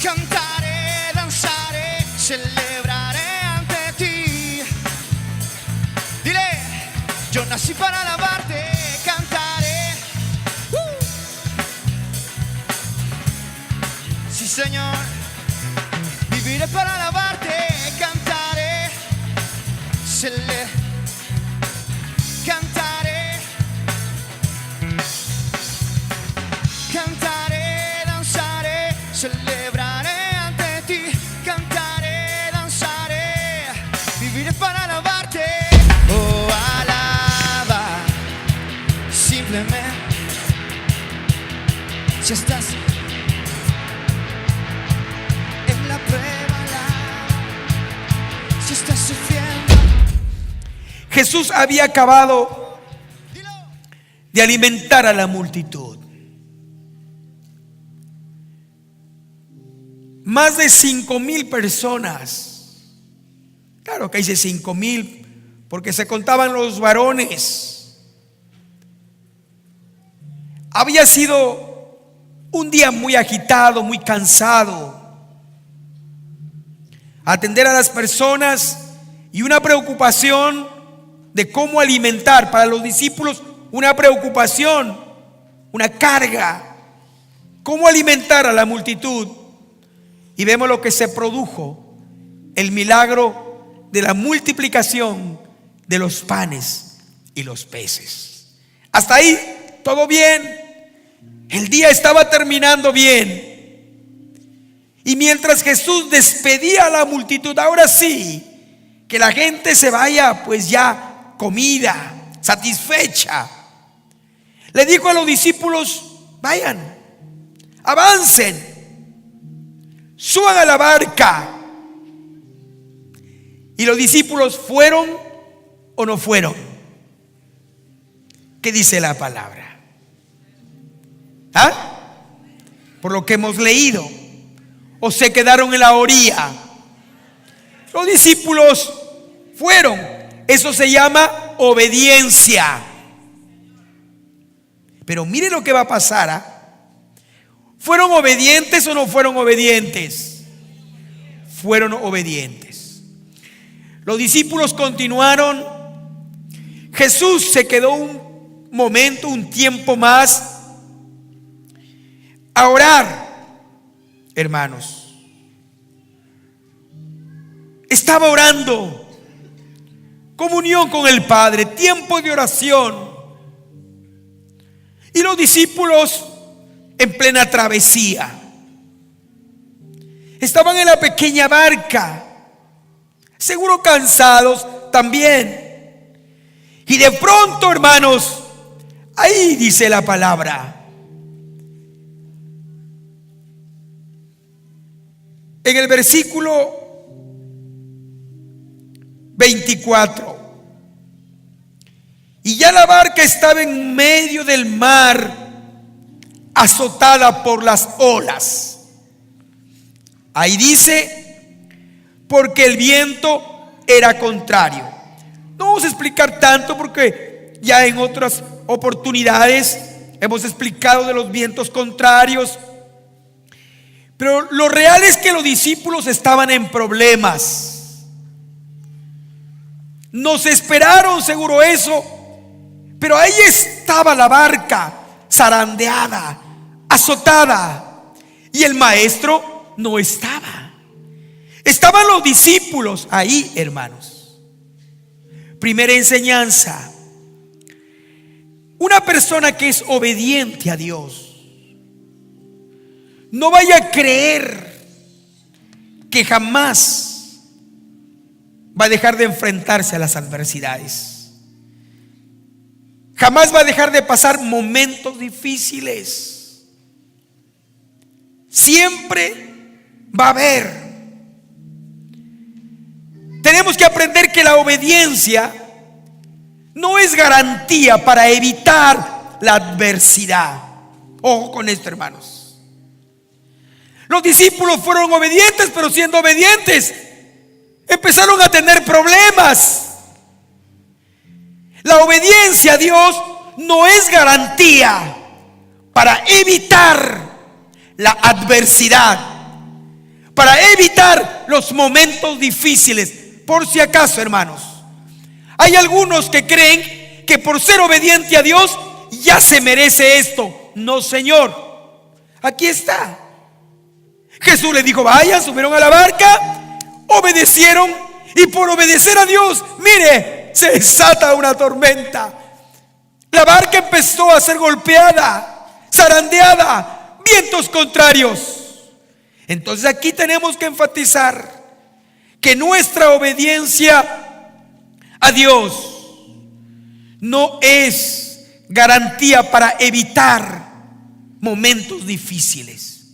Cantaré, danzaré, celebraré ante ti. Dile, yo nací para alabarte, cantaré. Sí, Señor, viviré para alabarte, cantaré, cantaré, cantaré, danzaré, celebraré ante ti, cantaré, danzaré, viviré para alabarte. Oh, alaba, simplemente, si estás en la prueba, alaba, si estás sufriendo. Jesús había acabado de alimentar a la multitud. Más de 5,000 personas. Claro que dice 5,000 porque se contaban los varones. Había sido un día muy agitado, muy cansado. Atender a las personas y una preocupación de cómo alimentar para los discípulos, una preocupación, una carga, cómo alimentar a la multitud. Y vemos lo que se produjo, el milagro de la multiplicación de los panes y los peces. Hasta ahí todo bien, el día estaba terminando bien. Y mientras Jesús despedía a la multitud, ahora sí, que la gente se vaya pues ya comida, satisfecha, le dijo a los discípulos: vayan, avancen, suban a la barca. Y los discípulos fueron o no fueron. ¿Qué dice la palabra? ¿Ah? Por lo que hemos leído, o se quedaron en la orilla. Los discípulos fueron. Eso se llama obediencia. Pero mire lo que va a pasar, ¿ah? ¿Fueron obedientes o no fueron obedientes? Fueron obedientes. Los discípulos continuaron. Jesús se quedó un momento, un tiempo más a orar, hermanos. Estaba orando. Comunión con el Padre, tiempo de oración. Y los discípulos en plena travesía. Estaban en la pequeña barca, seguro cansados también. Y de pronto, hermanos, ahí dice la palabra, en el versículo 24. Y ya la barca estaba en medio del mar, azotada por las olas. Ahí dice, porque el viento era contrario. No vamos a explicar tanto porque ya en otras oportunidades hemos explicado de los vientos contrarios. Pero lo real es que los discípulos estaban en problemas. Nos esperaron, seguro eso, pero ahí estaba la barca zarandeada, azotada, y el maestro no estaba. Estaban los discípulos ahí, hermanos. Primera enseñanza: una persona que es obediente a Dios no vaya a creer que jamás va a dejar de enfrentarse a las adversidades. Jamás va a dejar de pasar momentos difíciles. Siempre va a haber. Tenemos que aprender que la obediencia no es garantía para evitar la adversidad. Ojo con esto, hermanos. Los discípulos fueron obedientes, pero siendo obedientes empezaron a tener problemas. La obediencia a Dios no es garantía para evitar la adversidad. para evitar los momentos difíciles. Por si acaso, hermanos, hay algunos que creen que por ser obediente a Dios ya se merece esto. No, Señor. Aquí está. Jesús les dijo: vayan, subieron a la barca, obedecieron, y por obedecer a Dios, mire, se desata una tormenta. La barca empezó a ser golpeada, zarandeada, vientos contrarios. Entonces aquí tenemos que enfatizar que nuestra obediencia a Dios no es garantía para evitar momentos difíciles.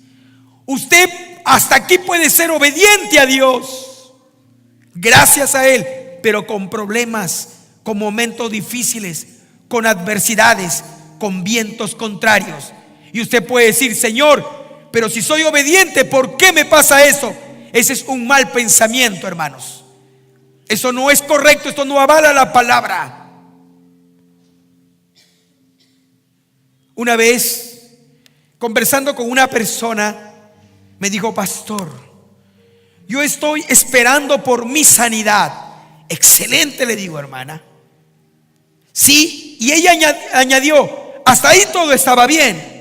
Usted hasta aquí puede ser obediente a Dios, gracias a Él, pero con problemas, con momentos difíciles, con adversidades, con vientos contrarios. Y usted puede decir: Señor, pero si soy obediente, ¿por qué me pasa eso? Ese es un mal pensamiento, hermanos. Eso no es correcto, esto no avala la palabra. Una vez, conversando con una persona, me dijo: pastor, yo estoy esperando por mi sanidad. Excelente, le digo, hermana. Sí, y ella añadió: hasta ahí todo estaba bien.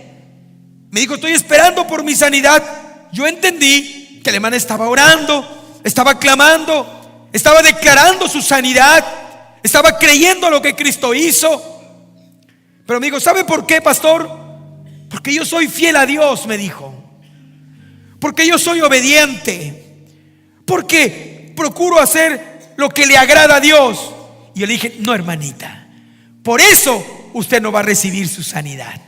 Me dijo: estoy esperando por mi sanidad. Yo entendí que la hermana estaba orando, estaba clamando, estaba declarando su sanidad, estaba creyendo lo que Cristo hizo. Pero me dijo: ¿sabe por qué, pastor? Porque yo soy fiel a Dios, me dijo. Porque yo soy obediente. Porque procuro hacer lo que le agrada a Dios. Y yo le dije: no, hermanita, por eso usted no va a recibir su sanidad,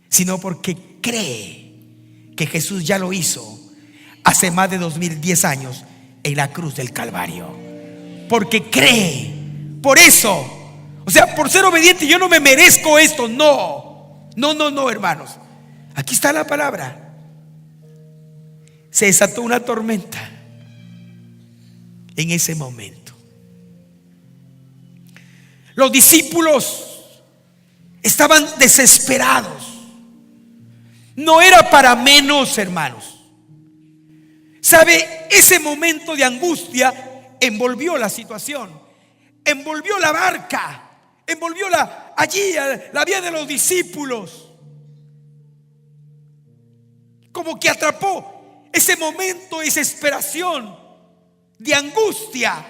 sino porque cree que Jesús ya lo hizo hace más de 2010 años en la cruz del Calvario. Porque cree. Por eso, o sea, por ser obediente, yo no me merezco esto. No, hermanos. Aquí está la palabra. Se desató una tormenta en ese momento. Los discípulos estaban desesperados. No era para menos, hermanos. ¿Sabe? Ese momento de angustia envolvió la situación, envolvió la barca, envolvió allí la vida de los discípulos. Como que atrapó ese momento de desesperación, de angustia.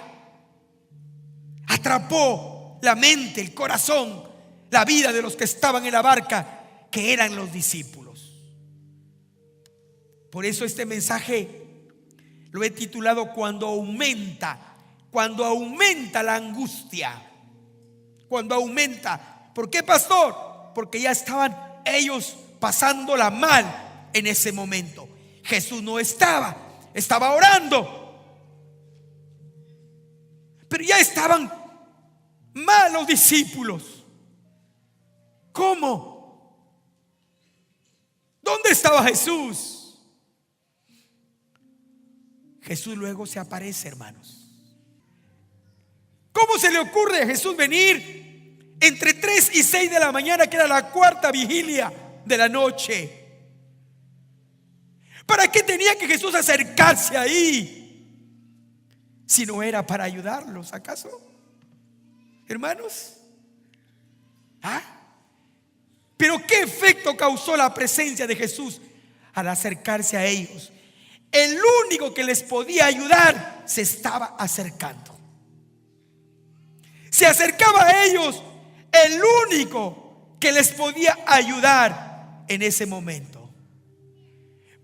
Atrapó la mente, el corazón, la vida de los que estaban en la barca, que eran los discípulos. Por eso este mensaje lo he titulado cuando aumenta la angustia. Cuando aumenta. ¿Por qué, pastor? Porque ya estaban ellos pasándola mal en ese momento. Jesús no estaba orando, pero ya estaban mal los discípulos. ¿Cómo? ¿Dónde estaba Jesús? Jesús luego se aparece, hermanos. ¿Cómo se le ocurre a Jesús venir entre 3 y 6 de la mañana, que era la cuarta vigilia de la noche? ¿Para qué tenía que Jesús acercarse ahí? Si no era para ayudarlos, ¿acaso? Hermanos. Pero ¿qué efecto causó la presencia de Jesús al acercarse a ellos? El único que les podía ayudar se estaba acercando. Se acercaba a ellos el único que les podía ayudar en ese momento.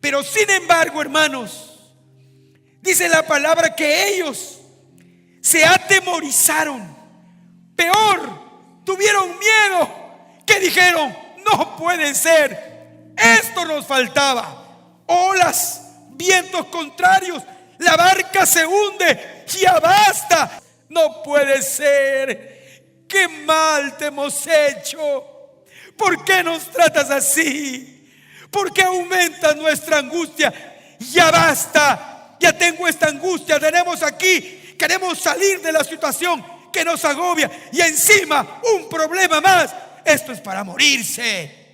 Pero sin embargo, hermanos, dice la palabra que ellos se atemorizaron. Peor, tuvieron miedo, que dijeron: no puede ser, esto nos faltaba. Olas, vientos contrarios, la barca se hunde, ya basta. No puede ser, qué mal te hemos hecho. ¿Por qué nos tratas así? ¿Por qué aumenta nuestra angustia? Ya basta, ya tengo esta angustia, tenemos aquí, queremos salir de la situación que nos agobia, y encima un problema más. Esto es para morirse.